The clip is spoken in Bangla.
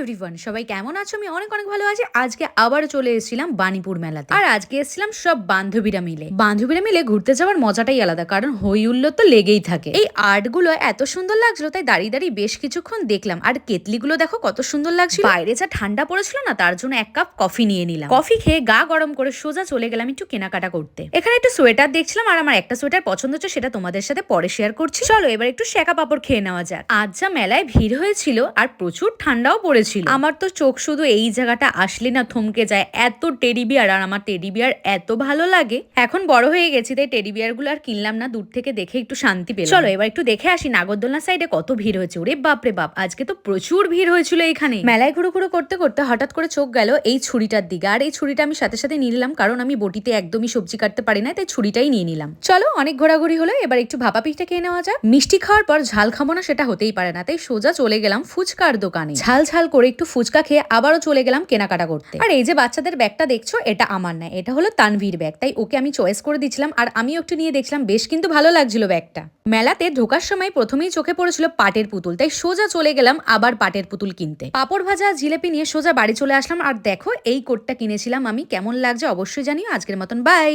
এভরিওয়ান, সবাই কেমন আছো? আমি অনেক অনেক ভালো আছি। আজকে আবার চলে এসেছিলাম বাণীপুর মেলাতে। আর আজকে এসেছিলাম সব বান্ধবীরা মিলে ঘুরতে যাওয়ার মজাটাই আলাদা, কারণ হই হুল্লোড় তো লেগেই থাকে। এই আর্ট গুলো এত সুন্দর লাগছিল, তাই দাঁড়িয়ে দাঁড়িয়ে বেশ কিছুক্ষণ দেখলাম। আর কেতলিগুলো দেখো কত সুন্দর লাগছিল। বাইরে যা ঠান্ডা পড়েছিল না, তার জন্য এক কাপ কফি নিয়ে নিলাম। কফি খেয়ে গা গরম করে সোজা চলে গেলাম একটু কেনাকাটা করতে। এখানে একটু সোয়েটার দেখছিলাম, আর আমার একটা সোয়েটার পছন্দ হচ্ছে, সেটা তোমাদের সাথে পরে শেয়ার করছি। চলো এবার একটু সেকা পাপড় খেয়ে নেওয়া যাক। আজ যা মেলায় ভিড় হয়েছিল, আর প্রচুর ঠান্ডাও পড়েছিল। আমার তো চোখ শুধু এই জায়গাটা আসলে না থমকে যায়। এত টেডি বিয়ার, আর আমার টেডি বিয়ার এত ভালো লাগে। এখন বড় হয়ে গেছি, তাই টেডি বিয়ার গুলো আর কিনলাম না, দূর থেকে দেখে একটু শান্তি পেলাম। চলো এবার একটু দেখে আসি নাগরদোলনা সাইডে কত ভিড় হয়েছে। ওরে বাপ রে বাপ, আজকে তো প্রচুর ভিড় হয়েছিল এখানে। মেলায় ঘুরো ঘুরো করতে করতে হঠাৎ করে চোখ গেল এই ছুরিটার দিকে, আর এই ছুরিটা আমি সাথে সাথে নিয়ে নিলাম, কারণ আমি বটিতে একদমই সবজি কাটতে পারি না, তাই ছুরিটাই নিয়ে নিলাম। চলো অনেক ঘোরাঘুরি হলো, এবার একটু ভাপা পিঠা খেয়ে নেওয়া যাক। মিষ্টি খাওয়ার পর ঝাল খাবো না সেটা হতেই পারে না, তাই সোজা চলে গেলাম ফুচকার দোকানে। ঝাল ঝাল করে একটু ফুচকা খেয়ে আবারও চলে গেলাম কেনাকাটা করতে। আর এই যে বাচ্চাদের ব্যাগটা দেখছো, এটা আমার না, এটা হলো তানভীর ব্যাগ, তাই ওকে আমি চয়েস করে দিচ্ছিলাম। আর আমিও একটু নিয়ে দেখছিলাম, বেশ কিন্তু ভালো লাগছিল ব্যাগটা। মেলাতে ঢোকার সময় প্রথমেই চোখে পড়েছিল পাটের পুতুল, তাই সোজা চলে গেলাম আবার পাটের পুতুল কিনতে। পাপড় ভাজা জিলেপি নিয়ে সোজা বাড়ি চলে আসলাম। আর দেখো এই কোটটা কিনেছিলাম আমি, কেমন লাগছে অবশ্যই জানিও। আজকের মতন বাই।